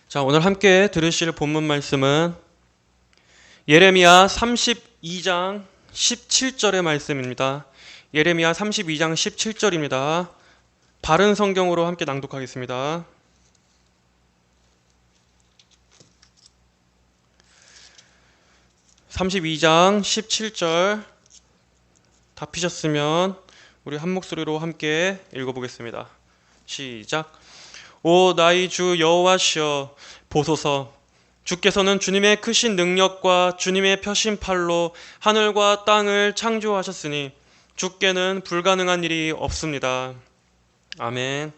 자, 오늘 함께 들으실 본문 말씀은 예레미야 32장 17절의 말씀입니다. 예레미야 32장 17절입니다. 바른 성경으로 함께 낭독하겠습니다. (32장 17절) 다 피셨으면 우리 한 목소리로 함께 읽어보겠습니다. 시작. 오 나의 주 여호와시여 보소서. 주께서는 주님의 크신 능력과 주님의 펴신 팔로 하늘과 땅을 창조하셨으니 주께는 불가능한 일이 없습니다. 아멘.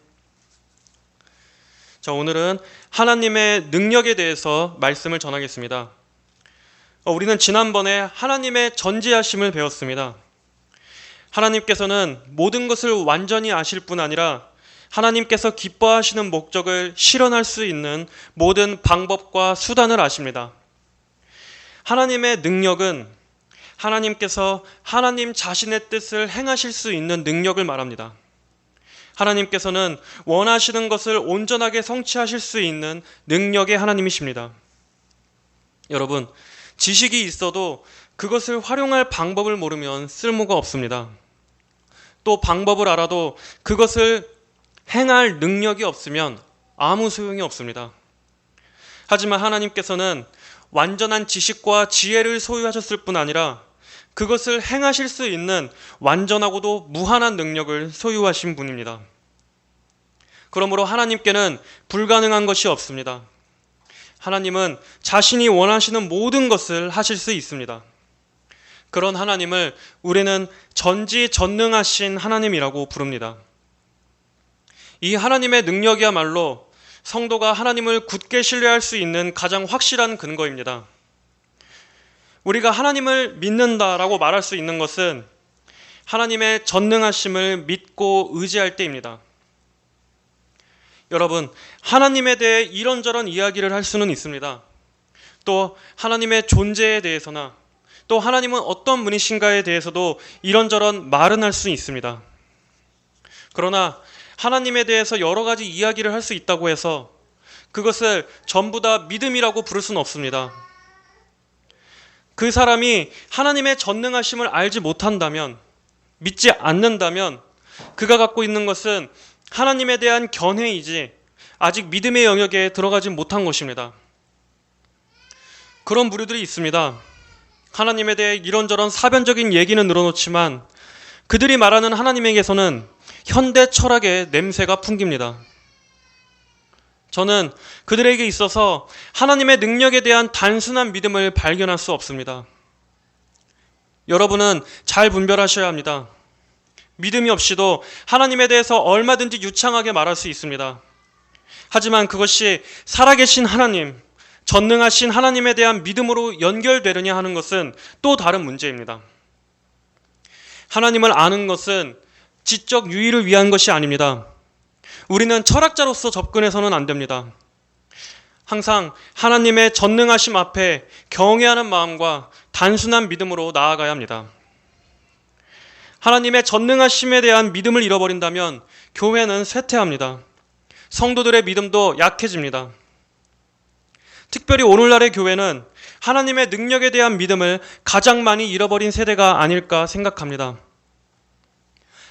자, 오늘은 하나님의 능력에 대해서 말씀을 전하겠습니다. 우리는 지난번에 하나님의 전지하심을 배웠습니다. 하나님께서는 모든 것을 완전히 아실 뿐 아니라 하나님께서 기뻐하시는 목적을 실현할 수 있는 모든 방법과 수단을 아십니다. 하나님의 능력은 하나님께서 하나님 자신의 뜻을 행하실 수 있는 능력을 말합니다. 하나님께서는 원하시는 것을 온전하게 성취하실 수 있는 능력의 하나님이십니다. 여러분, 지식이 있어도 그것을 활용할 방법을 모르면 쓸모가 없습니다. 또 방법을 알아도 그것을 행할 능력이 없으면 아무 소용이 없습니다. 하지만 하나님께서는 완전한 지식과 지혜를 소유하셨을 뿐 아니라 그것을 행하실 수 있는 완전하고도 무한한 능력을 소유하신 분입니다. 그러므로 하나님께는 불가능한 것이 없습니다. 하나님은 자신이 원하시는 모든 것을 하실 수 있습니다. 그런 하나님을 우리는 전지전능하신 하나님이라고 부릅니다. 이 하나님의 능력이야말로 성도가 하나님을 굳게 신뢰할 수 있는 가장 확실한 근거입니다. 우리가 하나님을 믿는다라고 말할 수 있는 것은 하나님의 전능하심을 믿고 의지할 때입니다. 여러분, 하나님에 대해 이런저런 이야기를 할 수는 있습니다. 또 하나님의 존재에 대해서나 또 하나님은 어떤 분이신가에 대해서도 이런저런 말은 할 수 있습니다. 그러나 하나님에 대해서 여러 가지 이야기를 할 수 있다고 해서 그것을 전부 다 믿음이라고 부를 수는 없습니다. 그 사람이 하나님의 전능하심을 알지 못한다면, 믿지 않는다면 그가 갖고 있는 것은 하나님에 대한 견해이지 아직 믿음의 영역에 들어가지 못한 것입니다. 그런 무리들이 있습니다. 하나님에 대해 이런저런 사변적인 얘기는 늘어놓지만 그들이 말하는 하나님에게서는 현대 철학의 냄새가 풍깁니다. 저는 그들에게 있어서 하나님의 능력에 대한 단순한 믿음을 발견할 수 없습니다. 여러분은 잘 분별하셔야 합니다. 믿음이 없이도 하나님에 대해서 얼마든지 유창하게 말할 수 있습니다. 하지만 그것이 살아계신 하나님, 전능하신 하나님에 대한 믿음으로 연결되느냐 하는 것은 또 다른 문제입니다. 하나님을 아는 것은 지적 유의를 위한 것이 아닙니다. 우리는 철학자로서 접근해서는 안 됩니다. 항상 하나님의 전능하심 앞에 경외하는 마음과 단순한 믿음으로 나아가야 합니다. 하나님의 전능하심에 대한 믿음을 잃어버린다면 교회는 쇠퇴합니다. 성도들의 믿음도 약해집니다. 특별히 오늘날의 교회는 하나님의 능력에 대한 믿음을 가장 많이 잃어버린 세대가 아닐까 생각합니다.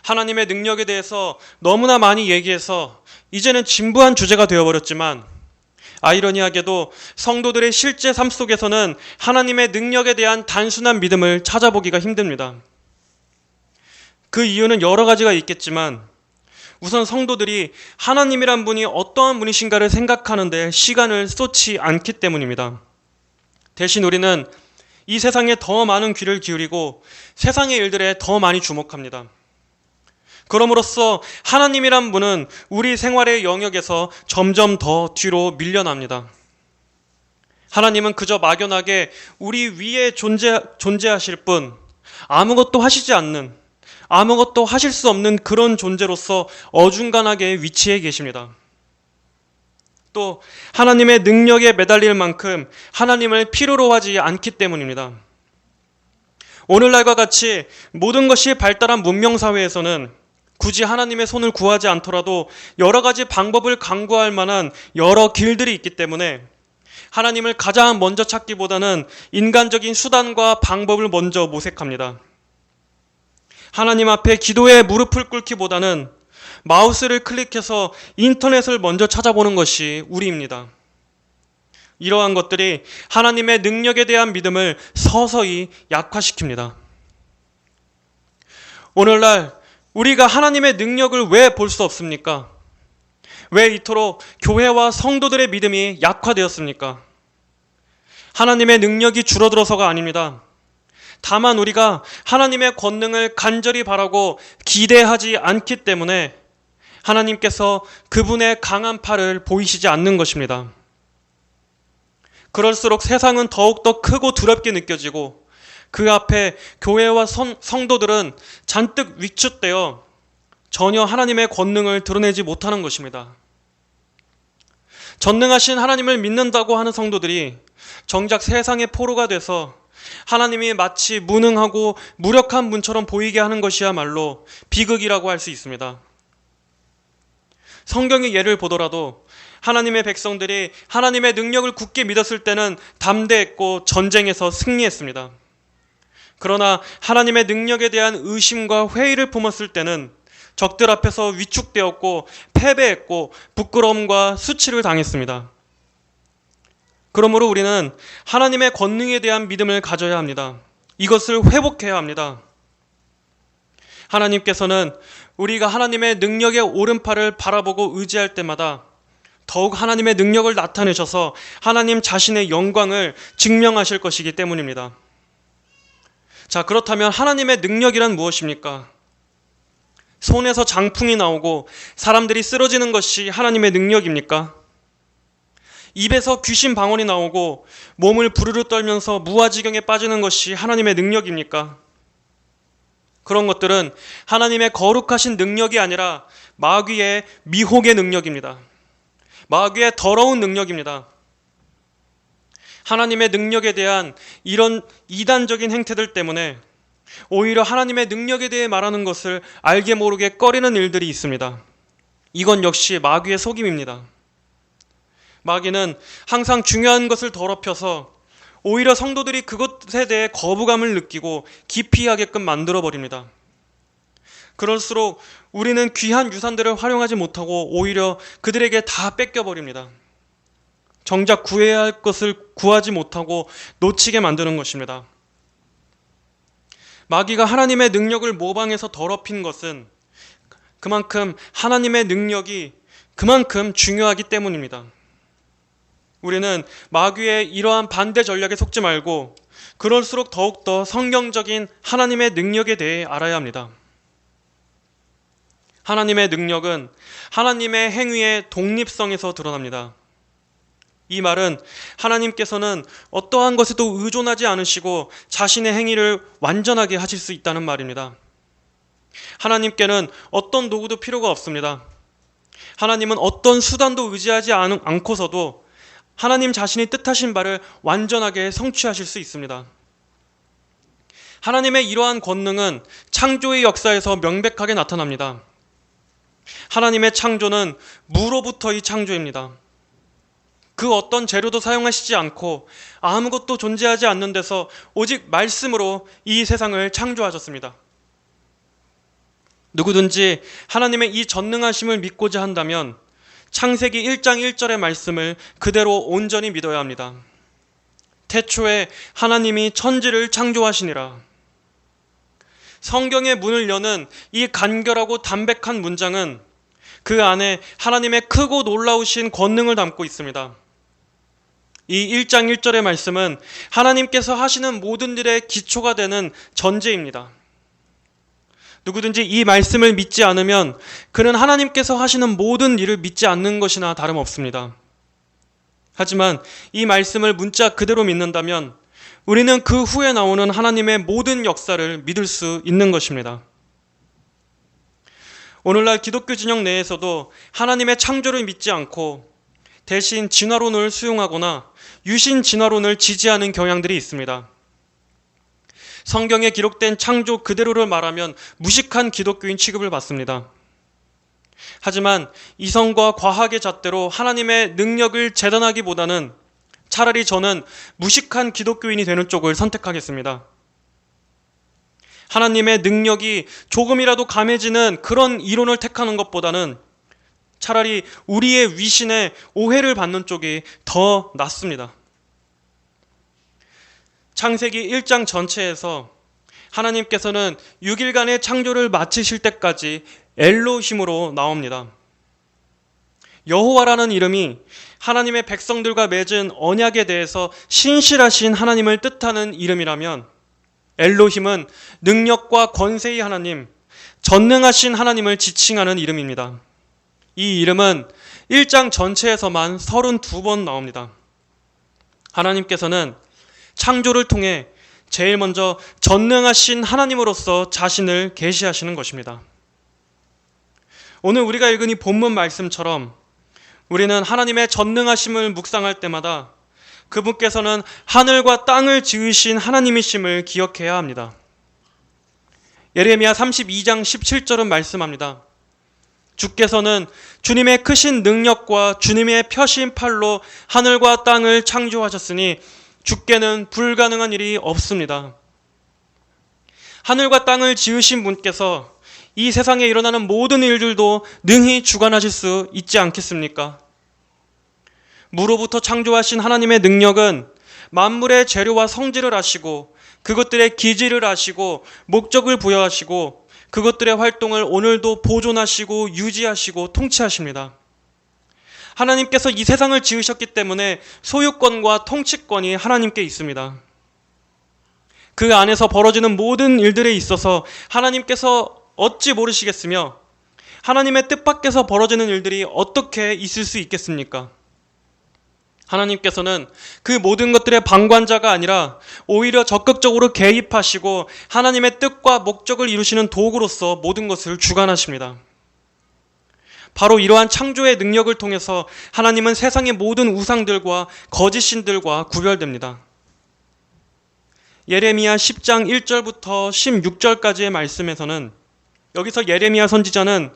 하나님의 능력에 대해서 너무나 많이 얘기해서 이제는 진부한 주제가 되어버렸지만 아이러니하게도 성도들의 실제 삶 속에서는 하나님의 능력에 대한 단순한 믿음을 찾아보기가 힘듭니다. 그 이유는 여러 가지가 있겠지만 우선 성도들이 하나님이란 분이 어떠한 분이신가를 생각하는데 시간을 쏟지 않기 때문입니다. 대신 우리는 이 세상에 더 많은 귀를 기울이고 세상의 일들에 더 많이 주목합니다. 그럼으로써 하나님이란 분은 우리 생활의 영역에서 점점 더 뒤로 밀려납니다. 하나님은 그저 막연하게 우리 위에 존재하실 뿐 아무것도 하시지 않는, 아무것도 하실 수 없는 그런 존재로서 어중간하게 위치해 계십니다. 또 하나님의 능력에 매달릴 만큼 하나님을 필요로 하지 않기 때문입니다. 오늘날과 같이 모든 것이 발달한 문명사회에서는 굳이 하나님의 손을 구하지 않더라도 여러 가지 방법을 강구할 만한 여러 길들이 있기 때문에 하나님을 가장 먼저 찾기보다는 인간적인 수단과 방법을 먼저 모색합니다. 하나님 앞에 기도에 무릎을 꿇기보다는 마우스를 클릭해서 인터넷을 먼저 찾아보는 것이 우리입니다. 이러한 것들이 하나님의 능력에 대한 믿음을 서서히 약화시킵니다. 오늘날 우리가 하나님의 능력을 왜 볼 수 없습니까? 왜 이토록 교회와 성도들의 믿음이 약화되었습니까? 하나님의 능력이 줄어들어서가 아닙니다. 다만 우리가 하나님의 권능을 간절히 바라고 기대하지 않기 때문에 하나님께서 그분의 강한 팔을 보이시지 않는 것입니다. 그럴수록 세상은 더욱더 크고 두렵게 느껴지고 그 앞에 교회와 성도들은 잔뜩 위축되어 전혀 하나님의 권능을 드러내지 못하는 것입니다. 전능하신 하나님을 믿는다고 하는 성도들이 정작 세상의 포로가 돼서 하나님이 마치 무능하고 무력한 분처럼 보이게 하는 것이야말로 비극이라고 할 수 있습니다. 성경의 예를 보더라도 하나님의 백성들이 하나님의 능력을 굳게 믿었을 때는 담대했고 전쟁에서 승리했습니다. 그러나 하나님의 능력에 대한 의심과 회의를 품었을 때는 적들 앞에서 위축되었고 패배했고 부끄러움과 수치를 당했습니다. 그러므로 우리는 하나님의 권능에 대한 믿음을 가져야 합니다. 이것을 회복해야 합니다. 하나님께서는 우리가 하나님의 능력의 오른팔을 바라보고 의지할 때마다 더욱 하나님의 능력을 나타내셔서 하나님 자신의 영광을 증명하실 것이기 때문입니다. 자, 그렇다면 하나님의 능력이란 무엇입니까? 손에서 장풍이 나오고 사람들이 쓰러지는 것이 하나님의 능력입니까? 입에서 귀신 방언이 나오고 몸을 부르르 떨면서 무아지경에 빠지는 것이 하나님의 능력입니까? 그런 것들은 하나님의 거룩하신 능력이 아니라 마귀의 미혹의 능력입니다. 마귀의 더러운 능력입니다. 하나님의 능력에 대한 이런 이단적인 행태들 때문에 오히려 하나님의 능력에 대해 말하는 것을 알게 모르게 꺼리는 일들이 있습니다. 이건 역시 마귀의 속임입니다. 마귀는 항상 중요한 것을 더럽혀서 오히려 성도들이 그것에 대해 거부감을 느끼고 기피하게끔 만들어버립니다. 그럴수록 우리는 귀한 유산들을 활용하지 못하고 오히려 그들에게 다 뺏겨버립니다. 정작 구해야 할 것을 구하지 못하고 놓치게 만드는 것입니다. 마귀가 하나님의 능력을 모방해서 더럽힌 것은 그만큼 하나님의 능력이 그만큼 중요하기 때문입니다. 우리는 마귀의 이러한 반대 전략에 속지 말고 그럴수록 더욱더 성경적인 하나님의 능력에 대해 알아야 합니다. 하나님의 능력은 하나님의 행위의 독립성에서 드러납니다. 이 말은 하나님께서는 어떠한 것에도 의존하지 않으시고 자신의 행위를 완전하게 하실 수 있다는 말입니다. 하나님께는 어떤 도구도 필요가 없습니다. 하나님은 어떤 수단도 의지하지 않고서도 하나님 자신이 뜻하신 바를 완전하게 성취하실 수 있습니다. 하나님의 이러한 권능은 창조의 역사에서 명백하게 나타납니다. 하나님의 창조는 무로부터의 창조입니다. 그 어떤 재료도 사용하시지 않고 아무것도 존재하지 않는 데서 오직 말씀으로 이 세상을 창조하셨습니다. 누구든지 하나님의 이 전능하심을 믿고자 한다면 창세기 1장 1절의 말씀을 그대로 온전히 믿어야 합니다. 태초에 하나님이 천지를 창조하시니라. 성경의 문을 여는 이 간결하고 담백한 문장은 그 안에 하나님의 크고 놀라우신 권능을 담고 있습니다. 이 1장 1절의 말씀은 하나님께서 하시는 모든 일의 기초가 되는 전제입니다. 누구든지 이 말씀을 믿지 않으면 그는 하나님께서 하시는 모든 일을 믿지 않는 것이나 다름없습니다. 하지만 이 말씀을 문자 그대로 믿는다면 우리는 그 후에 나오는 하나님의 모든 역사를 믿을 수 있는 것입니다. 오늘날 기독교 진영 내에서도 하나님의 창조를 믿지 않고 대신 진화론을 수용하거나 유신 진화론을 지지하는 경향들이 있습니다. 성경에 기록된 창조 그대로를 말하면 무식한 기독교인 취급을 받습니다. 하지만 이성과 과학의 잣대로 하나님의 능력을 재단하기보다는 차라리 저는 무식한 기독교인이 되는 쪽을 선택하겠습니다. 하나님의 능력이 조금이라도 감해지는 그런 이론을 택하는 것보다는 차라리 우리의 위신에 오해를 받는 쪽이 더 낫습니다. 창세기 1장 전체에서 하나님께서는 6일간의 창조를 마치실 때까지 엘로힘으로 나옵니다. 여호와라는 이름이 하나님의 백성들과 맺은 언약에 대해서 신실하신 하나님을 뜻하는 이름이라면 엘로힘은 능력과 권세의 하나님, 전능하신 하나님을 지칭하는 이름입니다. 이 이름은 1장 전체에서만 32번 나옵니다. 하나님께서는 창조를 통해 제일 먼저 전능하신 하나님으로서 자신을 계시하시는 것입니다. 오늘 우리가 읽은 이 본문 말씀처럼 우리는 하나님의 전능하심을 묵상할 때마다 그분께서는 하늘과 땅을 지으신 하나님이심을 기억해야 합니다. 예레미야 32장 17절은 말씀합니다. 주께서는 주님의 크신 능력과 주님의 펴신 팔로 하늘과 땅을 창조하셨으니 주께는 불가능한 일이 없습니다. 하늘과 땅을 지으신 분께서 이 세상에 일어나는 모든 일들도 능히 주관하실 수 있지 않겠습니까? 무로부터 창조하신 하나님의 능력은 만물의 재료와 성질을 아시고 그것들의 기질을 아시고 목적을 부여하시고 그것들의 활동을 오늘도 보존하시고 유지하시고 통치하십니다. 하나님께서 이 세상을 지으셨기 때문에 소유권과 통치권이 하나님께 있습니다. 그 안에서 벌어지는 모든 일들에 있어서 하나님께서 어찌 모르시겠으며 하나님의 뜻 밖에서 벌어지는 일들이 어떻게 있을 수 있겠습니까? 하나님께서는 그 모든 것들의 방관자가 아니라 오히려 적극적으로 개입하시고 하나님의 뜻과 목적을 이루시는 도구로서 모든 것을 주관하십니다. 바로 이러한 창조의 능력을 통해서 하나님은 세상의 모든 우상들과 거짓신들과 구별됩니다. 예레미야 10장 1절부터 16절까지의 말씀에서는 여기서 예레미야 선지자는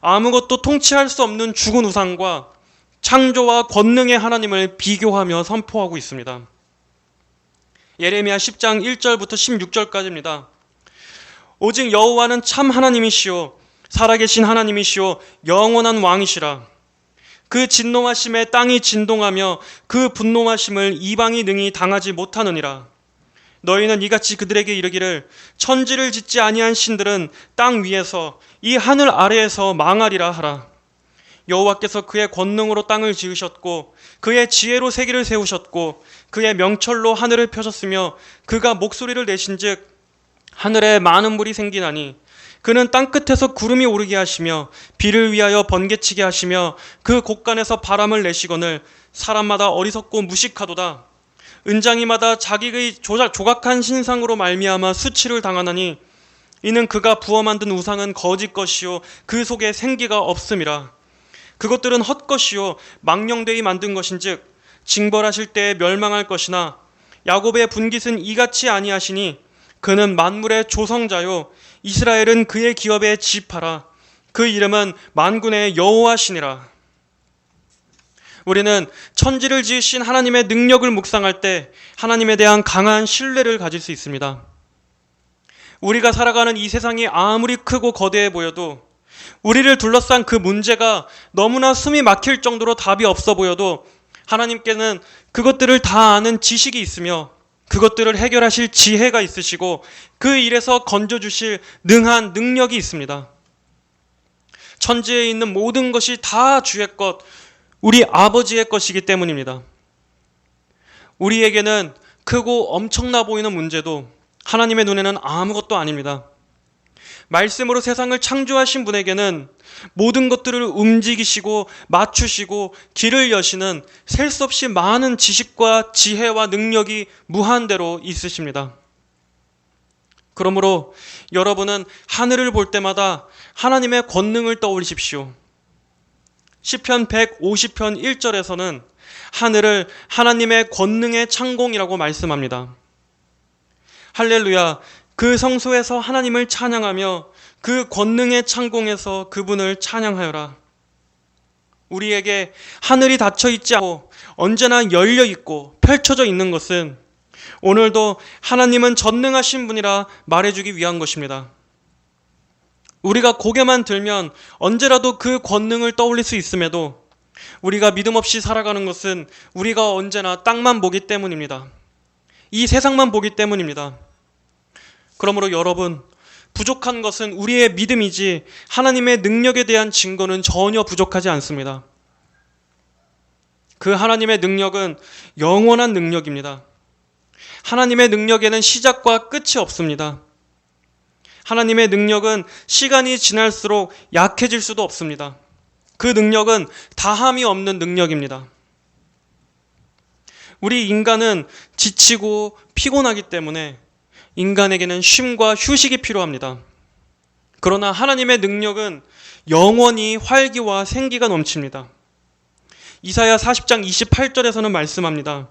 아무것도 통치할 수 없는 죽은 우상과 창조와 권능의 하나님을 비교하며 선포하고 있습니다. 예레미야 10장 1절부터 16절까지입니다. 오직 여호와는 참 하나님이시오 살아계신 하나님이시오 영원한 왕이시라. 그 진노하심에 땅이 진동하며 그 분노하심을 이방이 능히 당하지 못하느니라. 너희는 이같이 그들에게 이르기를 천지를 짓지 아니한 신들은 땅 위에서 이 하늘 아래에서 망하리라 하라. 여호와께서 그의 권능으로 땅을 지으셨고 그의 지혜로 세계를 세우셨고 그의 명철로 하늘을 펴셨으며 그가 목소리를 내신즉 하늘에 많은 물이 생기나니 그는 땅끝에서 구름이 오르게 하시며 비를 위하여 번개치게 하시며 그 곳간에서 바람을 내시거늘 사람마다 어리석고 무식하도다. 은장이마다 자기의 조각한 신상으로 말미암아 수치를 당하나니 이는 그가 부어 만든 우상은 거짓 것이요 그 속에 생기가 없음이라. 그것들은 헛것이요 망령되이 만든 것인즉 징벌하실 때에 멸망할 것이나 야곱의 분깃은 이같이 아니하시니 그는 만물의 조성자요 이스라엘은 그의 기업에 지파라. 그 이름은 만군의 여호와시니라. 우리는 천지를 지으신 하나님의 능력을 묵상할 때 하나님에 대한 강한 신뢰를 가질 수 있습니다. 우리가 살아가는 이 세상이 아무리 크고 거대해 보여도 우리를 둘러싼 그 문제가 너무나 숨이 막힐 정도로 답이 없어 보여도 하나님께는 그것들을 다 아는 지식이 있으며 그것들을 해결하실 지혜가 있으시고 그 일에서 건져주실 능한 능력이 있습니다. 천지에 있는 모든 것이 다 주의 것, 우리 아버지의 것이기 때문입니다. 우리에게는 크고 엄청나 보이는 문제도 하나님의 눈에는 아무것도 아닙니다. 말씀으로 세상을 창조하신 분에게는 모든 것들을 움직이시고 맞추시고 길을 여시는 셀 수 없이 많은 지식과 지혜와 능력이 무한대로 있으십니다. 그러므로 여러분은 하늘을 볼 때마다 하나님의 권능을 떠올리십시오. 시편 150편 1절에서는 하늘을 하나님의 권능의 창공이라고 말씀합니다. 할렐루야. 그 성소에서 하나님을 찬양하며 그 권능의 창공에서 그분을 찬양하여라. 우리에게 하늘이 닫혀 있지 않고 언제나 열려 있고 펼쳐져 있는 것은 오늘도 하나님은 전능하신 분이라 말해주기 위한 것입니다. 우리가 고개만 들면 언제라도 그 권능을 떠올릴 수 있음에도 우리가 믿음 없이 살아가는 것은 우리가 언제나 땅만 보기 때문입니다. 이 세상만 보기 때문입니다. 그러므로 여러분, 부족한 것은 우리의 믿음이지 하나님의 능력에 대한 증거는 전혀 부족하지 않습니다. 그 하나님의 능력은 영원한 능력입니다. 하나님의 능력에는 시작과 끝이 없습니다. 하나님의 능력은 시간이 지날수록 약해질 수도 없습니다. 그 능력은 다함이 없는 능력입니다. 우리 인간은 지치고 피곤하기 때문에 인간에게는 쉼과 휴식이 필요합니다. 그러나 하나님의 능력은 영원히 활기와 생기가 넘칩니다. 이사야 40장 28절에서는 말씀합니다.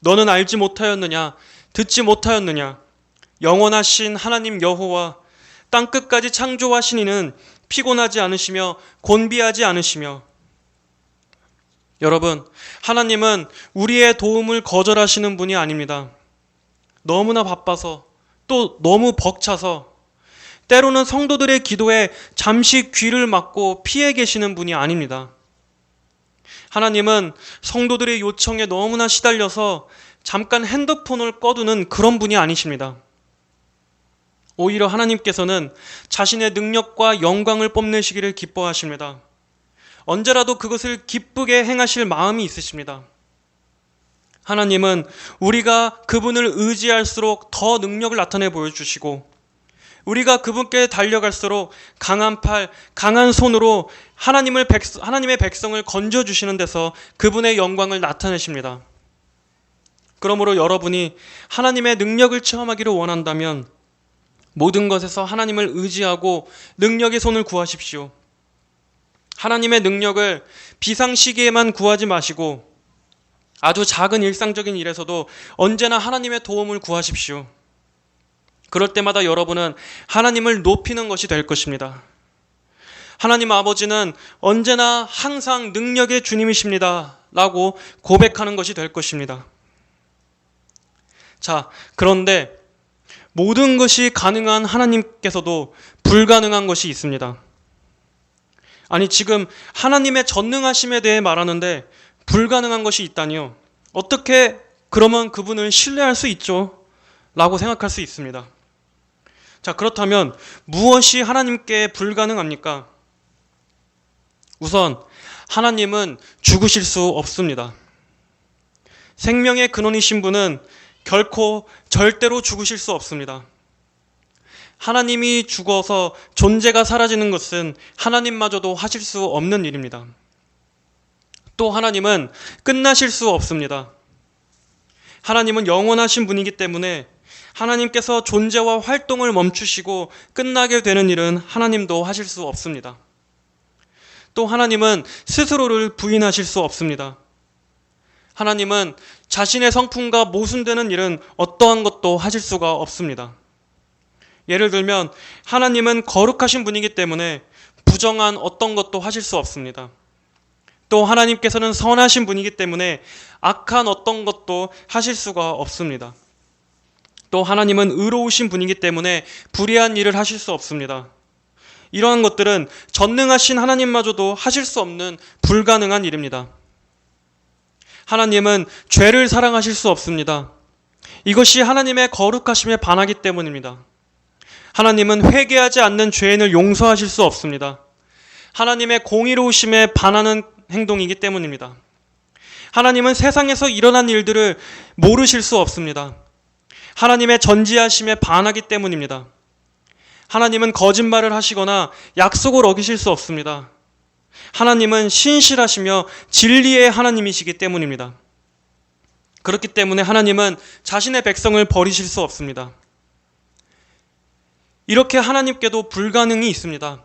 너는 알지 못하였느냐? 듣지 못하였느냐? 영원하신 하나님 여호와 땅끝까지 창조하신 이는 피곤하지 않으시며 곤비하지 않으시며. 여러분, 하나님은 우리의 도움을 거절하시는 분이 아닙니다. 너무나 바빠서 또 너무 벅차서 때로는 성도들의 기도에 잠시 귀를 막고 피해 계시는 분이 아닙니다. 하나님은 성도들의 요청에 너무나 시달려서 잠깐 핸드폰을 꺼두는 그런 분이 아니십니다. 오히려 하나님께서는 자신의 능력과 영광을 뽐내시기를 기뻐하십니다. 언제라도 그것을 기쁘게 행하실 마음이 있으십니다. 하나님은 우리가 그분을 의지할수록 더 능력을 나타내 보여주시고 우리가 그분께 달려갈수록 강한 팔, 강한 손으로 하나님의 백성을 건져주시는 데서 그분의 영광을 나타내십니다. 그러므로 여러분이 하나님의 능력을 체험하기를 원한다면 모든 것에서 하나님을 의지하고 능력의 손을 구하십시오. 하나님의 능력을 비상시기에만 구하지 마시고 아주 작은 일상적인 일에서도 언제나 하나님의 도움을 구하십시오. 그럴 때마다 여러분은 하나님을 높이는 것이 될 것입니다. 하나님 아버지는 언제나 항상 능력의 주님이십니다 라고 고백하는 것이 될 것입니다. 자, 그런데 모든 것이 가능한 하나님께서도 불가능한 것이 있습니다. 아니, 지금 하나님의 전능하심에 대해 말하는데 불가능한 것이 있다니요. 어떻게 그러면 그분을 신뢰할 수 있죠? 라고 생각할 수 있습니다. 자, 그렇다면 무엇이 하나님께 불가능합니까? 우선 하나님은 죽으실 수 없습니다. 생명의 근원이신 분은 결코 절대로 죽으실 수 없습니다. 하나님이 죽어서 존재가 사라지는 것은 하나님마저도 하실 수 없는 일입니다. 또 하나님은 끝나실 수 없습니다. 하나님은 영원하신 분이기 때문에 하나님께서 존재와 활동을 멈추시고 끝나게 되는 일은 하나님도 하실 수 없습니다. 또 하나님은 스스로를 부인하실 수 없습니다. 하나님은 자신의 성품과 모순되는 일은 어떠한 것도 하실 수가 없습니다. 예를 들면 하나님은 거룩하신 분이기 때문에 부정한 어떤 것도 하실 수 없습니다. 또 하나님께서는 선하신 분이기 때문에 악한 어떤 것도 하실 수가 없습니다. 또 하나님은 의로우신 분이기 때문에 불의한 일을 하실 수 없습니다. 이러한 것들은 전능하신 하나님마저도 하실 수 없는 불가능한 일입니다. 하나님은 죄를 사랑하실 수 없습니다. 이것이 하나님의 거룩하심에 반하기 때문입니다. 하나님은 회개하지 않는 죄인을 용서하실 수 없습니다. 하나님의 공의로우심에 반하는 행동이기 때문입니다. 하나님은 세상에서 일어난 일들을 모르실 수 없습니다. 하나님의 전지하심에 반하기 때문입니다. 하나님은 거짓말을 하시거나 약속을 어기실 수 없습니다. 하나님은 신실하시며 진리의 하나님이시기 때문입니다. 그렇기 때문에 하나님은 자신의 백성을 버리실 수 없습니다. 이렇게 하나님께도 불가능이 있습니다.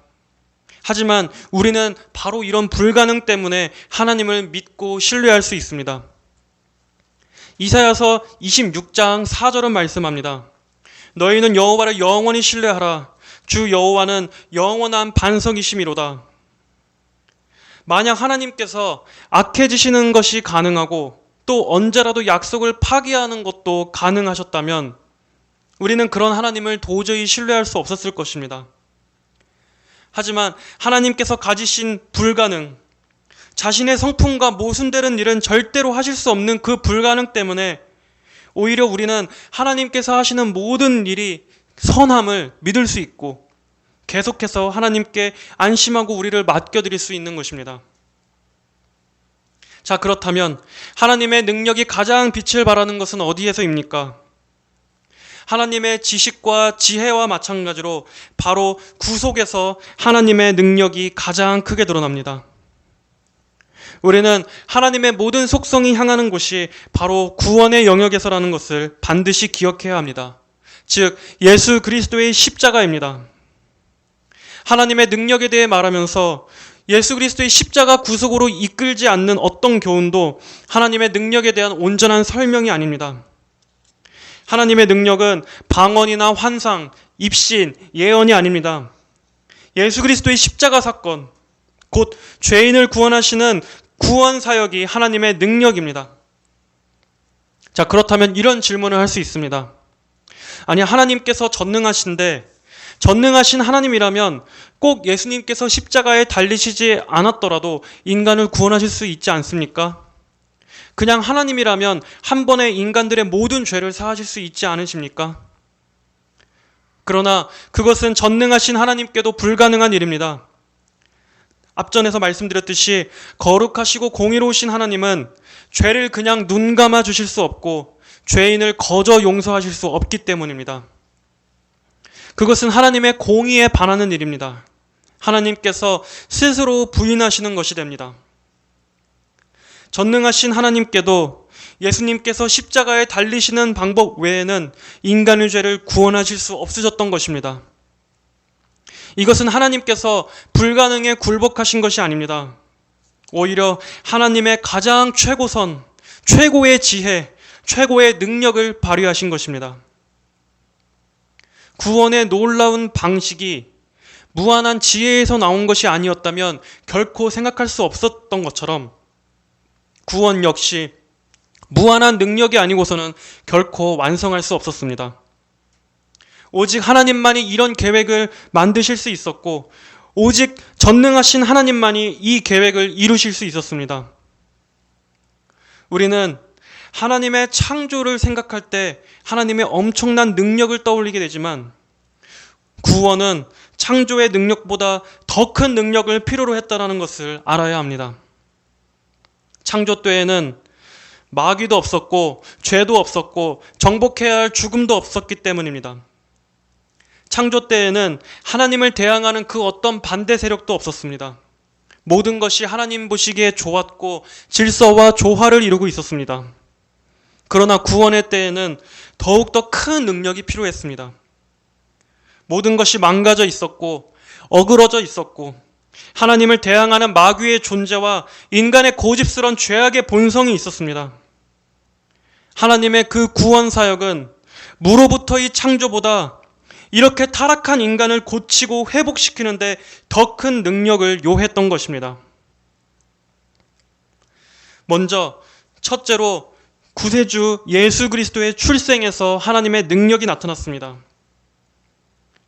하지만 우리는 바로 이런 불가능 때문에 하나님을 믿고 신뢰할 수 있습니다. 이사야서 26장 4절은 말씀합니다. 너희는 여호와를 영원히 신뢰하라. 주 여호와는 영원한 반석이심이로다. 만약 하나님께서 악해지시는 것이 가능하고 또 언제라도 약속을 파기하는 것도 가능하셨다면 우리는 그런 하나님을 도저히 신뢰할 수 없었을 것입니다. 하지만 하나님께서 가지신 불가능, 자신의 성품과 모순되는 일은 절대로 하실 수 없는 그 불가능 때문에 오히려 우리는 하나님께서 하시는 모든 일이 선함을 믿을 수 있고 계속해서 하나님께 안심하고 우리를 맡겨드릴 수 있는 것입니다. 자, 그렇다면 하나님의 능력이 가장 빛을 발하는 것은 어디에서입니까? 하나님의 지식과 지혜와 마찬가지로 바로 구속에서 하나님의 능력이 가장 크게 드러납니다. 우리는 하나님의 모든 속성이 향하는 곳이 바로 구원의 영역에서라는 것을 반드시 기억해야 합니다. 즉, 예수 그리스도의 십자가입니다. 하나님의 능력에 대해 말하면서 예수 그리스도의 십자가 구속으로 이끌지 않는 어떤 교훈도 하나님의 능력에 대한 온전한 설명이 아닙니다. 하나님의 능력은 방언이나 환상, 입신, 예언이 아닙니다. 예수 그리스도의 십자가 사건, 곧 죄인을 구원하시는 구원 사역이 하나님의 능력입니다. 자, 그렇다면 이런 질문을 할 수 있습니다. 아니, 하나님께서 전능하신데 전능하신 하나님이라면 꼭 예수님께서 십자가에 달리시지 않았더라도 인간을 구원하실 수 있지 않습니까? 그냥 하나님이라면 한 번에 인간들의 모든 죄를 사하실 수 있지 않으십니까? 그러나 그것은 전능하신 하나님께도 불가능한 일입니다. 앞전에서 말씀드렸듯이 거룩하시고 공의로우신 하나님은 죄를 그냥 눈 감아 주실 수 없고 죄인을 거저 용서하실 수 없기 때문입니다. 그것은 하나님의 공의에 반하는 일입니다. 하나님께서 스스로 부인하시는 것이 됩니다. 전능하신 하나님께도 예수님께서 십자가에 달리시는 방법 외에는 인간의 죄를 구원하실 수 없으셨던 것입니다. 이것은 하나님께서 불가능에 굴복하신 것이 아닙니다. 오히려 하나님의 가장 최고선, 최고의 지혜, 최고의 능력을 발휘하신 것입니다. 구원의 놀라운 방식이 무한한 지혜에서 나온 것이 아니었다면 결코 생각할 수 없었던 것처럼 구원 역시 무한한 능력이 아니고서는 결코 완성할 수 없었습니다. 오직 하나님만이 이런 계획을 만드실 수 있었고 오직 전능하신 하나님만이 이 계획을 이루실 수 있었습니다. 우리는 하나님의 창조를 생각할 때 하나님의 엄청난 능력을 떠올리게 되지만 구원은 창조의 능력보다 더 큰 능력을 필요로 했다는 것을 알아야 합니다. 창조 때에는 마귀도 없었고 죄도 없었고 정복해야 할 죽음도 없었기 때문입니다. 창조 때에는 하나님을 대항하는 그 어떤 반대 세력도 없었습니다. 모든 것이 하나님 보시기에 좋았고 질서와 조화를 이루고 있었습니다. 그러나 구원의 때에는 더욱더 큰 능력이 필요했습니다. 모든 것이 망가져 있었고 어그러져 있었고 하나님을 대항하는 마귀의 존재와 인간의 고집스러운 죄악의 본성이 있었습니다. 하나님의 그 구원 사역은 무로부터의 창조보다 이렇게 타락한 인간을 고치고 회복시키는데 더 큰 능력을 요했던 것입니다. 먼저 첫째로 구세주 예수 그리스도의 출생에서 하나님의 능력이 나타났습니다.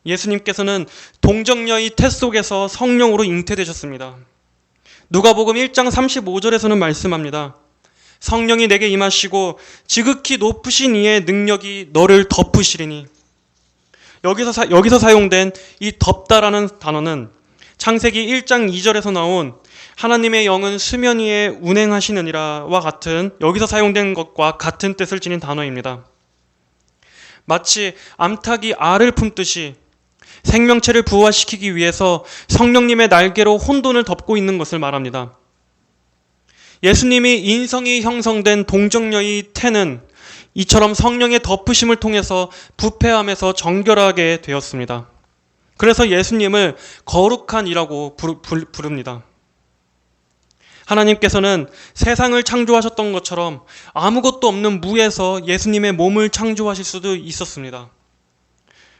예수님께서는 동정녀의 태 속에서 성령으로 잉태되셨습니다. 누가복음 1장 35절에서는 말씀합니다. 성령이 내게 임하시고 지극히 높으신 이의 능력이 너를 덮으시리니. 여기서 사용된 이 덮다라는 단어는 창세기 1장 2절에서 나온 하나님의 영은 수면 위에 운행하시느니라와 같은 여기서 사용된 것과 같은 뜻을 지닌 단어입니다. 마치 암탉이 알을 품듯이 생명체를 부화시키기 위해서 성령님의 날개로 혼돈을 덮고 있는 것을 말합니다. 예수님이 인성이 형성된 동정녀의 태는 이처럼 성령의 덮으심을 통해서 부패함에서 정결하게 되었습니다. 그래서 예수님을 거룩한 이라고 부릅니다. 하나님께서는 세상을 창조하셨던 것처럼 아무것도 없는 무에서 예수님의 몸을 창조하실 수도 있었습니다.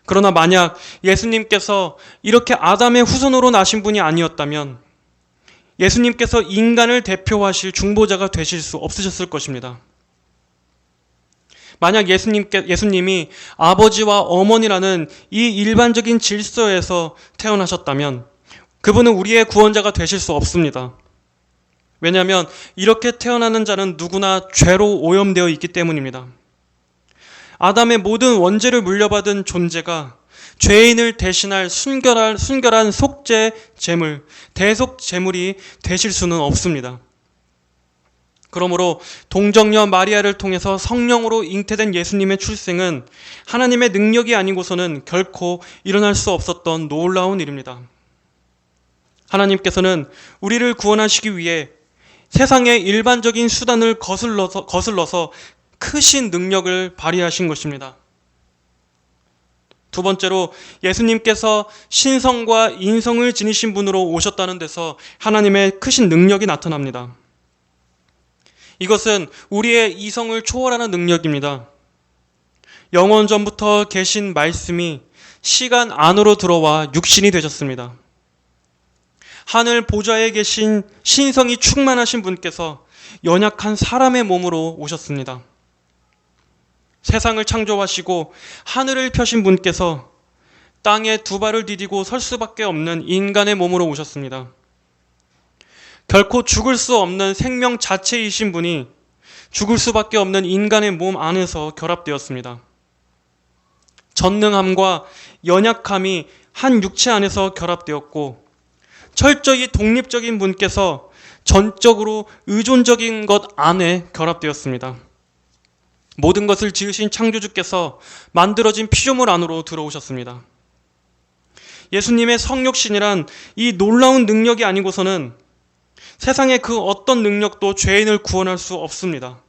그러나 만약 예수님께서 이렇게 아담의 후손으로 나신 분이 아니었다면 예수님께서 인간을 대표하실 중보자가 되실 수 없으셨을 것입니다. 만약 예수님이 아버지와 어머니라는 이 일반적인 질서에서 태어나셨다면 그분은 우리의 구원자가 되실 수 없습니다. 왜냐하면 이렇게 태어나는 자는 누구나 죄로 오염되어 있기 때문입니다. 아담의 모든 원죄를 물려받은 존재가 죄인을 대신할 순결한 속죄 제물, 대속 제물이 되실 수는 없습니다. 그러므로 동정녀 마리아를 통해서 성령으로 잉태된 예수님의 출생은 하나님의 능력이 아니고서는 결코 일어날 수 없었던 놀라운 일입니다. 하나님께서는 우리를 구원하시기 위해 세상의 일반적인 수단을 거슬러서 크신 능력을 발휘하신 것입니다. 두 번째로 예수님께서 신성과 인성을 지니신 분으로 오셨다는 데서 하나님의 크신 능력이 나타납니다. 이것은 우리의 이성을 초월하는 능력입니다. 영원 전부터 계신 말씀이 시간 안으로 들어와 육신이 되셨습니다. 하늘 보좌에 계신 신성이 충만하신 분께서 연약한 사람의 몸으로 오셨습니다. 세상을 창조하시고 하늘을 펴신 분께서 땅에 두 발을 디디고 설 수밖에 없는 인간의 몸으로 오셨습니다. 결코 죽을 수 없는 생명 자체이신 분이 죽을 수밖에 없는 인간의 몸 안에서 결합되었습니다. 전능함과 연약함이 한 육체 안에서 결합되었고 철저히 독립적인 분께서 전적으로 의존적인 것 안에 결합되었습니다. 모든 것을 지으신 창조주께서 만들어진 피조물 안으로 들어오셨습니다. 예수님의 성육신이란 이 놀라운 능력이 아니고서는 세상의 그 어떤 능력도 죄인을 구원할 수 없습니다.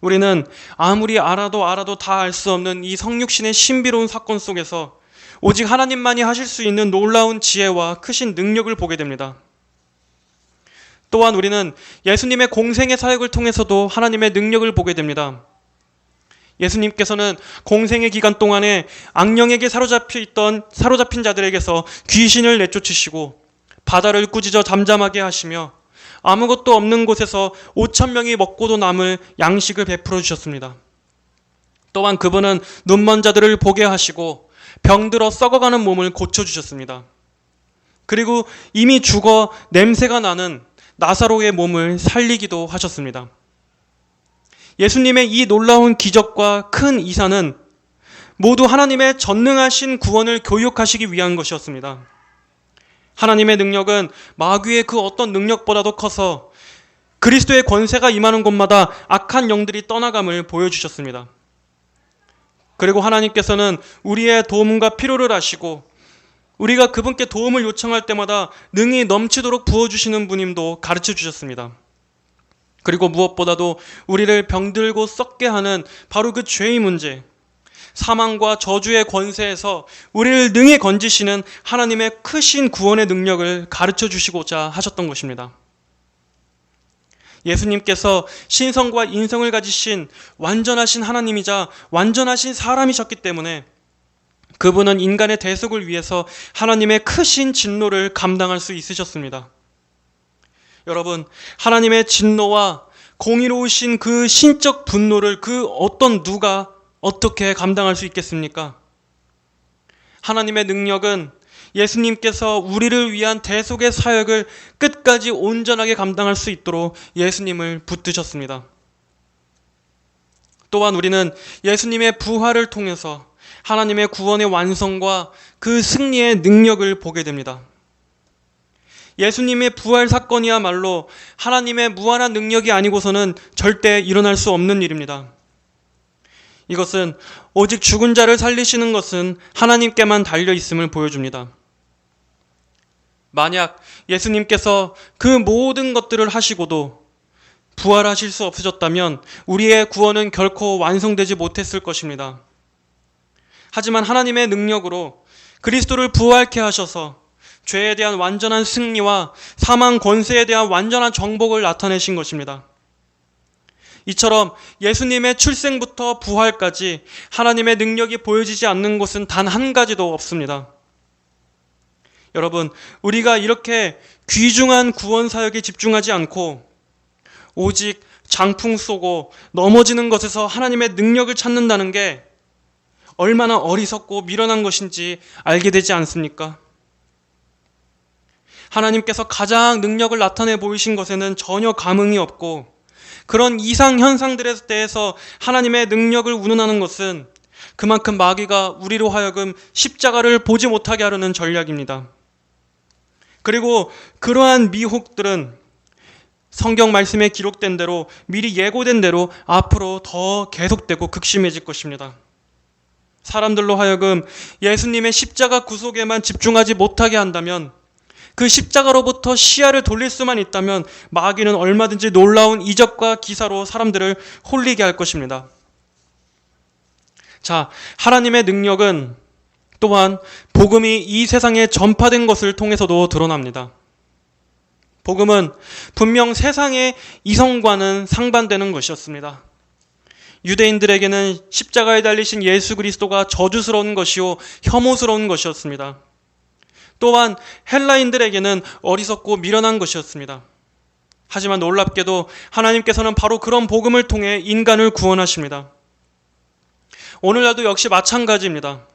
우리는 아무리 알아도 다 알 수 없는 이 성육신의 신비로운 사건 속에서 오직 하나님만이 하실 수 있는 놀라운 지혜와 크신 능력을 보게 됩니다. 또한 우리는 예수님의 공생의 사역을 통해서도 하나님의 능력을 보게 됩니다. 예수님께서는 공생의 기간 동안에 악령에게 사로잡힌 자들에게서 귀신을 내쫓으시고 바다를 꾸짖어 잠잠하게 하시며 아무것도 없는 곳에서 5,000명이 먹고도 남을 양식을 베풀어 주셨습니다. 또한 그분은 눈먼 자들을 보게 하시고 병들어 썩어가는 몸을 고쳐주셨습니다. 그리고 이미 죽어 냄새가 나는 나사로의 몸을 살리기도 하셨습니다. 예수님의 이 놀라운 기적과 큰 이사는 모두 하나님의 전능하신 구원을 교육하시기 위한 것이었습니다. 하나님의 능력은 마귀의 그 어떤 능력보다도 커서 그리스도의 권세가 임하는 곳마다 악한 영들이 떠나감을 보여주셨습니다. 그리고 하나님께서는 우리의 도움과 필요를 아시고 우리가 그분께 도움을 요청할 때마다 능히 넘치도록 부어주시는 분임도 가르쳐 주셨습니다. 그리고 무엇보다도 우리를 병들고 썩게 하는 바로 그 죄의 문제, 사망과 저주의 권세에서 우리를 능히 건지시는 하나님의 크신 구원의 능력을 가르쳐 주시고자 하셨던 것입니다. 예수님께서 신성과 인성을 가지신 완전하신 하나님이자 완전하신 사람이셨기 때문에 그분은 인간의 대속을 위해서 하나님의 크신 진노를 감당할 수 있으셨습니다. 여러분, 하나님의 진노와 공의로우신 그 신적 분노를 그 어떤 누가 어떻게 감당할 수 있겠습니까? 하나님의 능력은 예수님께서 우리를 위한 대속의 사역을 끝까지 온전하게 감당할 수 있도록 예수님을 붙드셨습니다. 또한 우리는 예수님의 부활을 통해서 하나님의 구원의 완성과 그 승리의 능력을 보게 됩니다. 예수님의 부활 사건이야말로 하나님의 무한한 능력이 아니고서는 절대 일어날 수 없는 일입니다. 이것은 오직 죽은 자를 살리시는 것은 하나님께만 달려 있음을 보여줍니다. 만약 예수님께서 그 모든 것들을 하시고도 부활하실 수 없으셨다면 우리의 구원은 결코 완성되지 못했을 것입니다. 하지만 하나님의 능력으로 그리스도를 부활케 하셔서 죄에 대한 완전한 승리와 사망 권세에 대한 완전한 정복을 나타내신 것입니다. 이처럼 예수님의 출생부터 부활까지 하나님의 능력이 보여지지 않는 곳은 단 한 가지도 없습니다. 여러분, 우리가 이렇게 귀중한 구원 사역에 집중하지 않고 오직 장풍 쏘고 넘어지는 것에서 하나님의 능력을 찾는다는 게 얼마나 어리석고 미련한 것인지 알게 되지 않습니까? 하나님께서 가장 능력을 나타내 보이신 것에는 전혀 감흥이 없고 그런 이상 현상들에 대해서 하나님의 능력을 운운하는 것은 그만큼 마귀가 우리로 하여금 십자가를 보지 못하게 하려는 전략입니다. 그리고 그러한 미혹들은 성경 말씀에 기록된 대로 미리 예고된 대로 앞으로 더 계속되고 극심해질 것입니다. 사람들로 하여금 예수님의 십자가 구속에만 집중하지 못하게 한다면, 그 십자가로부터 시야를 돌릴 수만 있다면 마귀는 얼마든지 놀라운 이적과 기사로 사람들을 홀리게 할 것입니다. 자, 하나님의 능력은 또한 복음이 이 세상에 전파된 것을 통해서도 드러납니다. 복음은 분명 세상의 이성과는 상반되는 것이었습니다. 유대인들에게는 십자가에 달리신 예수 그리스도가 저주스러운 것이요 혐오스러운 것이었습니다. 또한 헬라인들에게는 어리석고 미련한 것이었습니다. 하지만 놀랍게도 하나님께서는 바로 그런 복음을 통해 인간을 구원하십니다. 오늘날도 역시 마찬가지입니다.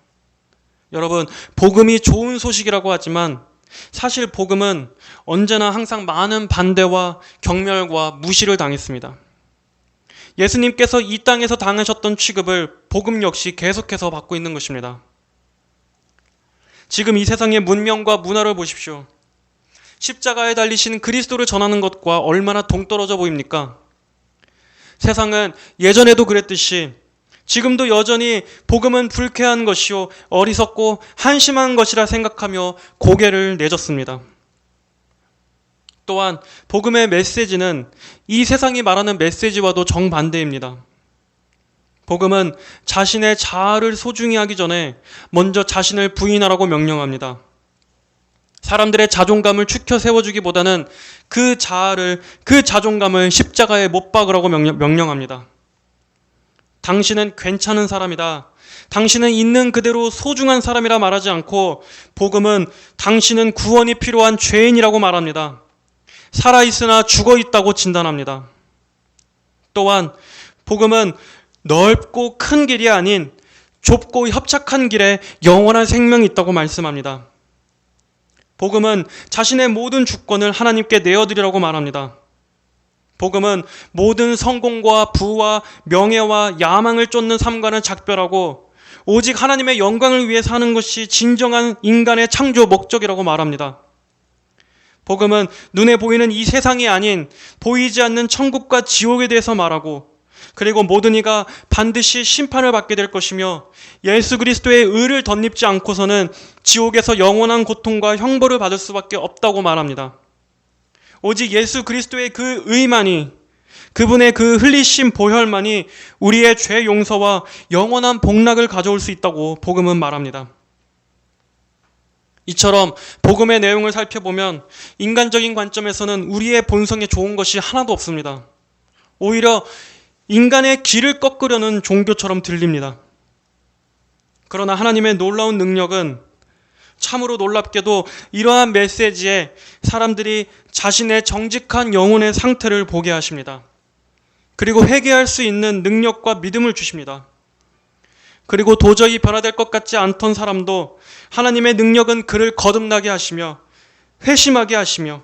여러분, 복음이 좋은 소식이라고 하지만 사실 복음은 언제나 항상 많은 반대와 경멸과 무시를 당했습니다. 예수님께서 이 땅에서 당하셨던 취급을 복음 역시 계속해서 받고 있는 것입니다. 지금 이 세상의 문명과 문화를 보십시오. 십자가에 달리신 그리스도를 전하는 것과 얼마나 동떨어져 보입니까? 세상은 예전에도 그랬듯이 지금도 여전히 복음은 불쾌한 것이요 어리석고 한심한 것이라 생각하며 고개를 내젓습니다. 또한 복음의 메시지는 이 세상이 말하는 메시지와도 정반대입니다. 복음은 자신의 자아를 소중히 하기 전에 먼저 자신을 부인하라고 명령합니다. 사람들의 자존감을 추켜 세워주기보다는 그 자아를, 그 자존감을 십자가에 못 박으라고 명령합니다. 당신은 괜찮은 사람이다. 당신은 있는 그대로 소중한 사람이라 말하지 않고 복음은 당신은 구원이 필요한 죄인이라고 말합니다. 살아있으나 죽어있다고 진단합니다. 또한 복음은 넓고 큰 길이 아닌 좁고 협착한 길에 영원한 생명이 있다고 말씀합니다. 복음은 자신의 모든 주권을 하나님께 내어드리라고 말합니다. 복음은 모든 성공과 부와 명예와 야망을 쫓는 삶과는 작별하고 오직 하나님의 영광을 위해 사는 것이 진정한 인간의 창조 목적이라고 말합니다. 복음은 눈에 보이는 이 세상이 아닌 보이지 않는 천국과 지옥에 대해서 말하고 그리고 모든 이가 반드시 심판을 받게 될 것이며 예수 그리스도의 의를 덧입지 않고서는 지옥에서 영원한 고통과 형벌을 받을 수밖에 없다고 말합니다. 오직 예수 그리스도의 그 의만이, 그분의 그 흘리신 보혈만이 우리의 죄 용서와 영원한 복락을 가져올 수 있다고 복음은 말합니다. 이처럼 복음의 내용을 살펴보면 인간적인 관점에서는 우리의 본성에 좋은 것이 하나도 없습니다. 오히려 인간의 길을 꺾으려는 종교처럼 들립니다. 그러나 하나님의 놀라운 능력은 참으로 놀랍게도 이러한 메시지에 사람들이 자신의 정직한 영혼의 상태를 보게 하십니다. 그리고 회개할 수 있는 능력과 믿음을 주십니다. 그리고 도저히 변화될 것 같지 않던 사람도 하나님의 능력은 그를 거듭나게 하시며 회심하게 하시며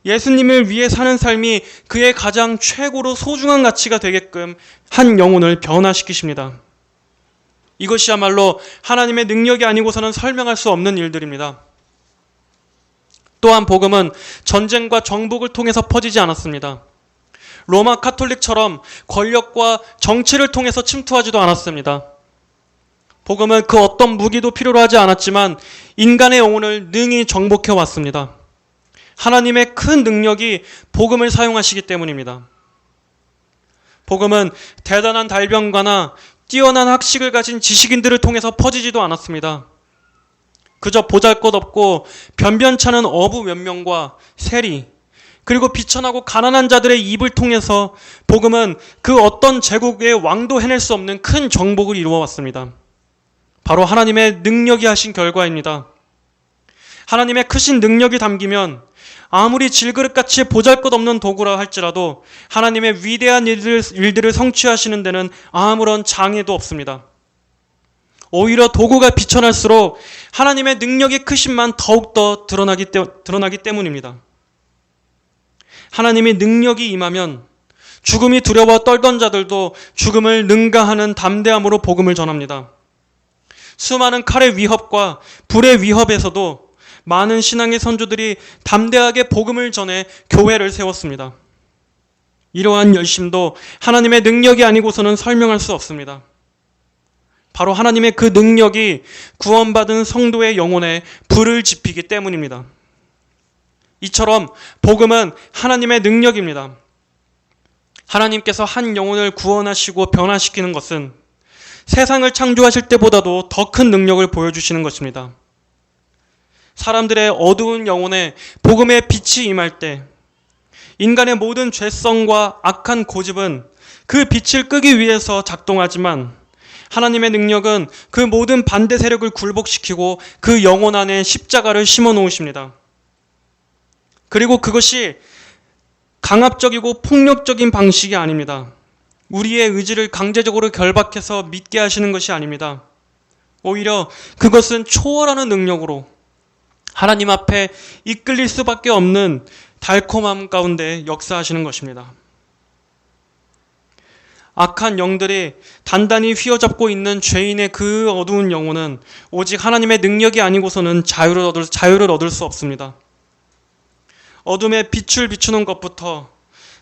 예수님을 위해 사는 삶이 그의 가장 최고로 소중한 가치가 되게끔 한 영혼을 변화시키십니다. 이것이야말로 하나님의 능력이 아니고서는 설명할 수 없는 일들입니다. 또한 복음은 전쟁과 정복을 통해서 퍼지지 않았습니다. 로마 카톨릭처럼 권력과 정치를 통해서 침투하지도 않았습니다. 복음은 그 어떤 무기도 필요로 하지 않았지만 인간의 영혼을 능히 정복해 왔습니다. 하나님의 큰 능력이 복음을 사용하시기 때문입니다. 복음은 대단한 달변가나 뛰어난 학식을 가진 지식인들을 통해서 퍼지지도 않았습니다. 그저 보잘것없고 변변찮은 어부 몇 명과 세리, 그리고 비천하고 가난한 자들의 입을 통해서 복음은 그 어떤 제국의 왕도 해낼 수 없는 큰 정복을 이루어왔습니다. 바로 하나님의 능력이 하신 결과입니다. 하나님의 크신 능력이 담기면 아무리 질그릇같이 보잘것없는 도구라 할지라도 하나님의 위대한 일들을 성취하시는 데는 아무런 장애도 없습니다. 오히려 도구가 비천할수록 하나님의 능력의 크심만 더욱더 드러나기 때문입니다. 하나님의 능력이 임하면 죽음이 두려워 떨던 자들도 죽음을 능가하는 담대함으로 복음을 전합니다. 수많은 칼의 위협과 불의 위협에서도 많은 신앙의 선조들이 담대하게 복음을 전해 교회를 세웠습니다. 이러한 열심도 하나님의 능력이 아니고서는 설명할 수 없습니다. 바로 하나님의 그 능력이 구원받은 성도의 영혼에 불을 지피기 때문입니다. 이처럼 복음은 하나님의 능력입니다. 하나님께서 한 영혼을 구원하시고 변화시키는 것은 세상을 창조하실 때보다도 더 큰 능력을 보여주시는 것입니다. 사람들의 어두운 영혼에 복음의 빛이 임할 때 인간의 모든 죄성과 악한 고집은 그 빛을 끄기 위해서 작동하지만 하나님의 능력은 그 모든 반대 세력을 굴복시키고 그 영혼 안에 십자가를 심어 놓으십니다. 그리고 그것이 강압적이고 폭력적인 방식이 아닙니다. 우리의 의지를 강제적으로 결박해서 믿게 하시는 것이 아닙니다. 오히려 그것은 초월하는 능력으로 하나님 앞에 이끌릴 수밖에 없는 달콤함 가운데 역사하시는 것입니다. 악한 영들이 단단히 휘어잡고 있는 죄인의 그 어두운 영혼은 오직 하나님의 능력이 아니고서는 자유를 얻을 수 없습니다. 어둠에 빛을 비추는 것부터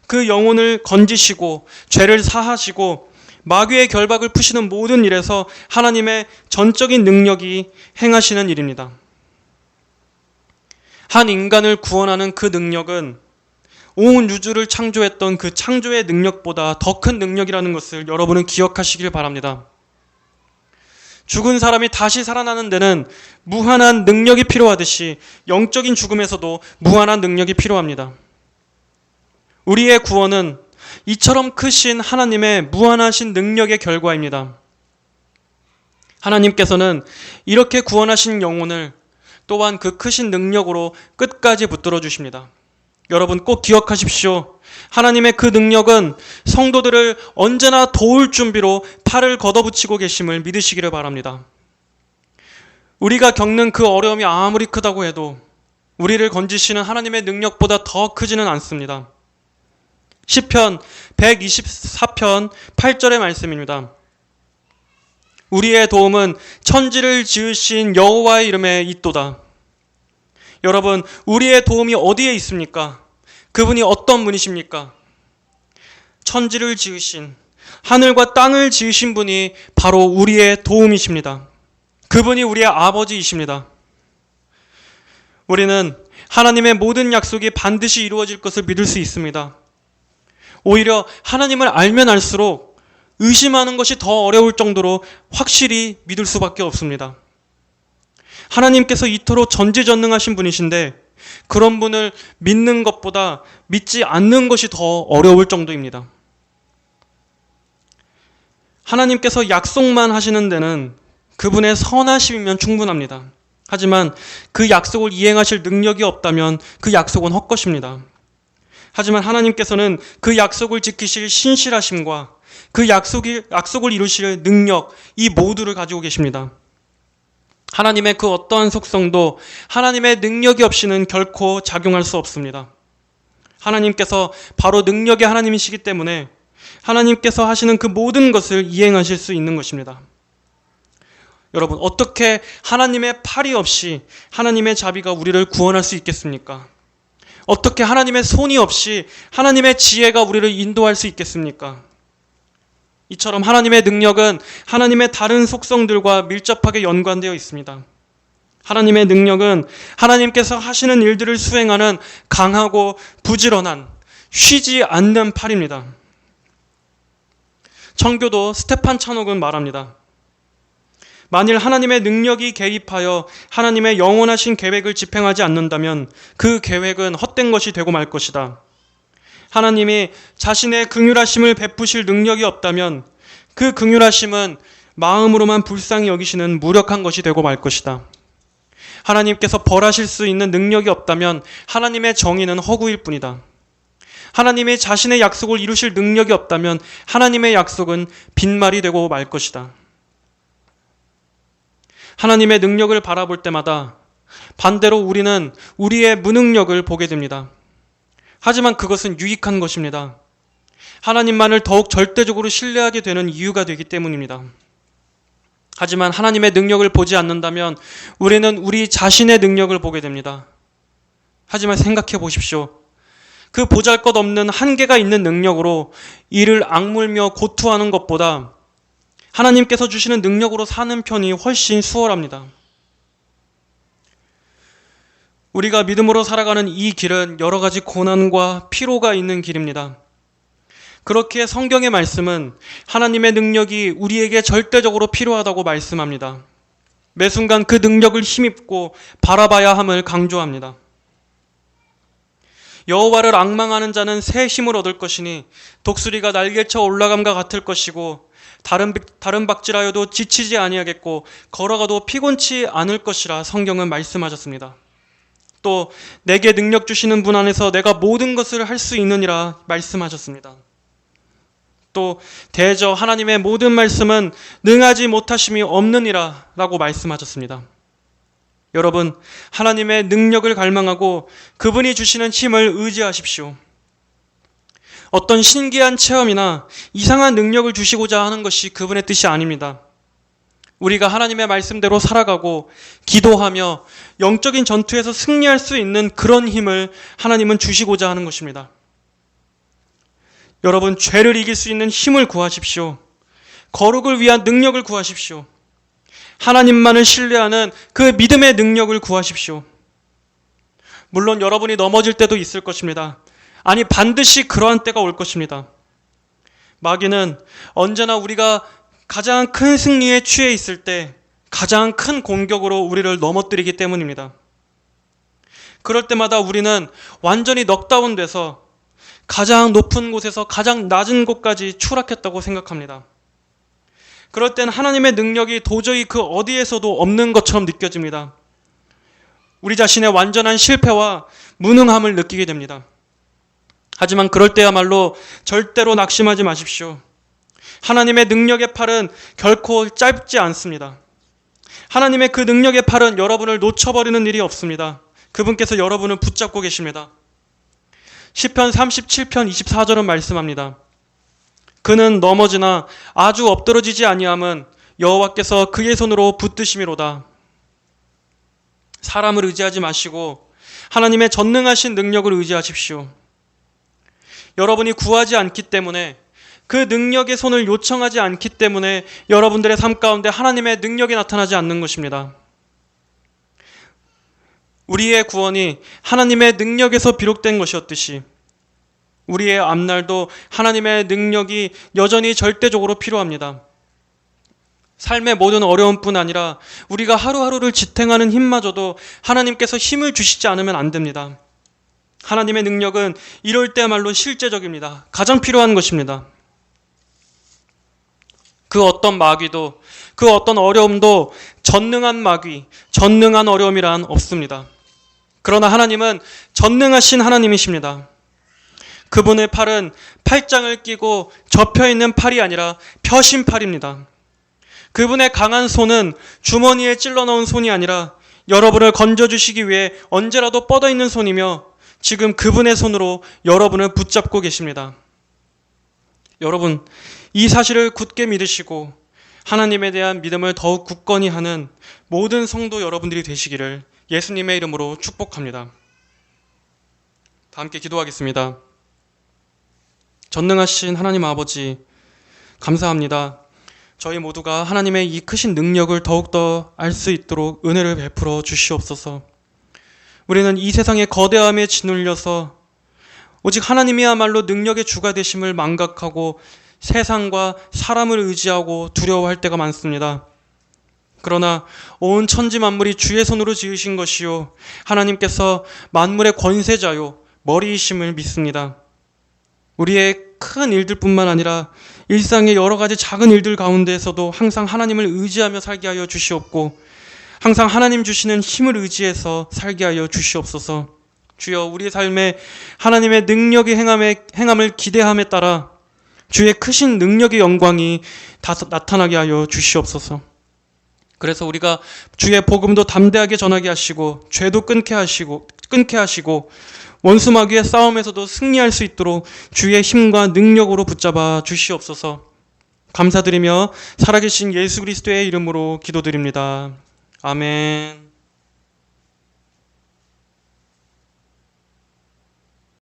그 영혼을 건지시고 죄를 사하시고 마귀의 결박을 푸시는 모든 일에서 하나님의 전적인 능력이 행하시는 일입니다. 한 인간을 구원하는 그 능력은 온 우주를 창조했던 그 창조의 능력보다 더 큰 능력이라는 것을 여러분은 기억하시길 바랍니다. 죽은 사람이 다시 살아나는 데는 무한한 능력이 필요하듯이 영적인 죽음에서도 무한한 능력이 필요합니다. 우리의 구원은 이처럼 크신 하나님의 무한하신 능력의 결과입니다. 하나님께서는 이렇게 구원하신 영혼을 또한 그 크신 능력으로 끝까지 붙들어 주십니다. 여러분 꼭 기억하십시오. 하나님의 그 능력은 성도들을 언제나 도울 준비로 팔을 걷어붙이고 계심을 믿으시기를 바랍니다. 우리가 겪는 그 어려움이 아무리 크다고 해도 우리를 건지시는 하나님의 능력보다 더 크지는 않습니다. 시편 124편 8절의 말씀입니다. 우리의 도움은 천지를 지으신 여호와의 이름에 있도다. 여러분, 우리의 도움이 어디에 있습니까? 그분이 어떤 분이십니까? 천지를 지으신, 하늘과 땅을 지으신 분이 바로 우리의 도움이십니다. 그분이 우리의 아버지이십니다. 우리는 하나님의 모든 약속이 반드시 이루어질 것을 믿을 수 있습니다. 오히려 하나님을 알면 알수록 의심하는 것이 더 어려울 정도로 확실히 믿을 수밖에 없습니다. 하나님께서 이토록 전지전능하신 분이신데 그런 분을 믿는 것보다 믿지 않는 것이 더 어려울 정도입니다. 하나님께서 약속만 하시는 데는 그분의 선하심이면 충분합니다. 하지만 그 약속을 이행하실 능력이 없다면 그 약속은 헛것입니다. 하지만 하나님께서는 그 약속을 지키실 신실하심과 그 약속을 이루실 능력, 이 모두를 가지고 계십니다. 하나님의 그 어떠한 속성도 하나님의 능력이 없이는 결코 작용할 수 없습니다. 하나님께서 바로 능력의 하나님이시기 때문에 하나님께서 하시는 그 모든 것을 이행하실 수 있는 것입니다. 여러분, 어떻게 하나님의 팔이 없이 하나님의 자비가 우리를 구원할 수 있겠습니까? 어떻게 하나님의 손이 없이 하나님의 지혜가 우리를 인도할 수 있겠습니까? 이처럼 하나님의 능력은 하나님의 다른 속성들과 밀접하게 연관되어 있습니다. 하나님의 능력은 하나님께서 하시는 일들을 수행하는 강하고 부지런한, 쉬지 않는 팔입니다. 청교도 스테판 찬옥은 말합니다. 만일 하나님의 능력이 개입하여 하나님의 영원하신 계획을 집행하지 않는다면 그 계획은 헛된 것이 되고 말 것이다. 하나님이 자신의 긍휼하심을 베푸실 능력이 없다면 그 긍휼하심은 마음으로만 불쌍히 여기시는 무력한 것이 되고 말 것이다. 하나님께서 벌하실 수 있는 능력이 없다면 하나님의 정의는 허구일 뿐이다. 하나님이 자신의 약속을 이루실 능력이 없다면 하나님의 약속은 빈말이 되고 말 것이다. 하나님의 능력을 바라볼 때마다 반대로 우리는 우리의 무능력을 보게 됩니다. 하지만 그것은 유익한 것입니다. 하나님만을 더욱 절대적으로 신뢰하게 되는 이유가 되기 때문입니다. 하지만 하나님의 능력을 보지 않는다면 우리는 우리 자신의 능력을 보게 됩니다. 하지만 생각해 보십시오. 그 보잘것없는 한계가 있는 능력으로 이를 악물며 고투하는 것보다 하나님께서 주시는 능력으로 사는 편이 훨씬 수월합니다. 우리가 믿음으로 살아가는 이 길은 여러 가지 고난과 피로가 있는 길입니다. 그렇기에 성경의 말씀은 하나님의 능력이 우리에게 절대적으로 필요하다고 말씀합니다. 매 순간 그 능력을 힘입고 바라봐야 함을 강조합니다. 여호와를 앙망하는 자는 새 힘을 얻을 것이니 독수리가 날개쳐 올라감과 같을 것이고 다른 박질하여도 지치지 아니하겠고 걸어가도 피곤치 않을 것이라 성경은 말씀하셨습니다. 또 내게 능력 주시는 분 안에서 내가 모든 것을 할 수 있느니라 말씀하셨습니다. 또 대저 하나님의 모든 말씀은 능하지 못하심이 없느니라 라고 말씀하셨습니다. 여러분, 하나님의 능력을 갈망하고 그분이 주시는 힘을 의지하십시오. 어떤 신기한 체험이나 이상한 능력을 주시고자 하는 것이 그분의 뜻이 아닙니다. 우리가 하나님의 말씀대로 살아가고 기도하며 영적인 전투에서 승리할 수 있는 그런 힘을 하나님은 주시고자 하는 것입니다. 여러분, 죄를 이길 수 있는 힘을 구하십시오. 거룩을 위한 능력을 구하십시오. 하나님만을 신뢰하는 그 믿음의 능력을 구하십시오. 물론 여러분이 넘어질 때도 있을 것입니다. 아니, 반드시 그러한 때가 올 것입니다. 마귀는 언제나 우리가 가장 큰 승리에 취해 있을 때 가장 큰 공격으로 우리를 넘어뜨리기 때문입니다. 그럴 때마다 우리는 완전히 넉다운돼서 가장 높은 곳에서 가장 낮은 곳까지 추락했다고 생각합니다. 그럴 땐 하나님의 능력이 도저히 그 어디에서도 없는 것처럼 느껴집니다. 우리 자신의 완전한 실패와 무능함을 느끼게 됩니다. 하지만 그럴 때야말로 절대로 낙심하지 마십시오. 하나님의 능력의 팔은 결코 짧지 않습니다. 하나님의 그 능력의 팔은 여러분을 놓쳐버리는 일이 없습니다. 그분께서 여러분을 붙잡고 계십니다. 시편 37편 24절은 말씀합니다. 그는 넘어지나 아주 엎드러지지 아니함은 여호와께서 그의 손으로 붙드심이로다. 사람을 의지하지 마시고 하나님의 전능하신 능력을 의지하십시오. 여러분이 구하지 않기 때문에, 그 능력의 손을 요청하지 않기 때문에 여러분들의 삶 가운데 하나님의 능력이 나타나지 않는 것입니다. 우리의 구원이 하나님의 능력에서 비롯된 것이었듯이 우리의 앞날도 하나님의 능력이 여전히 절대적으로 필요합니다. 삶의 모든 어려움뿐 아니라 우리가 하루하루를 지탱하는 힘마저도 하나님께서 힘을 주시지 않으면 안 됩니다. 하나님의 능력은 이럴 때야말로 실제적입니다. 가장 필요한 것입니다. 그 어떤 마귀도, 그 어떤 어려움도 전능한 마귀, 전능한 어려움이란 없습니다. 그러나 하나님은 전능하신 하나님이십니다. 그분의 팔은 팔짱을 끼고 접혀있는 팔이 아니라 펴신 팔입니다. 그분의 강한 손은 주머니에 찔러 넣은 손이 아니라 여러분을 건져주시기 위해 언제라도 뻗어있는 손이며 지금 그분의 손으로 여러분을 붙잡고 계십니다. 여러분, 이 사실을 굳게 믿으시고 하나님에 대한 믿음을 더욱 굳건히 하는 모든 성도 여러분들이 되시기를 예수님의 이름으로 축복합니다. 다 함께 기도하겠습니다. 전능하신 하나님 아버지, 감사합니다. 저희 모두가 하나님의 이 크신 능력을 더욱더 알 수 있도록 은혜를 베풀어 주시옵소서. 우리는 이 세상의 거대함에 짓눌려서 오직 하나님이야말로 능력의 주가 되심을 망각하고 세상과 사람을 의지하고 두려워할 때가 많습니다. 그러나 온 천지 만물이 주의 손으로 지으신 것이요 하나님께서 만물의 권세자요 머리이심을 믿습니다. 우리의 큰 일들뿐만 아니라 일상의 여러 가지 작은 일들 가운데에서도 항상 하나님을 의지하며 살게 하여 주시옵고 항상 하나님 주시는 힘을 의지해서 살게 하여 주시옵소서. 주여, 우리의 삶에 하나님의 능력이 행함을 기대함에 따라 주의 크신 능력의 영광이 나타나게 하여 주시옵소서. 그래서 우리가 주의 복음도 담대하게 전하게 하시고 죄도 끊게 하시고 원수 마귀의 싸움에서도 승리할 수 있도록 주의 힘과 능력으로 붙잡아 주시옵소서. 감사드리며 살아계신 예수 그리스도의 이름으로 기도드립니다. 아멘.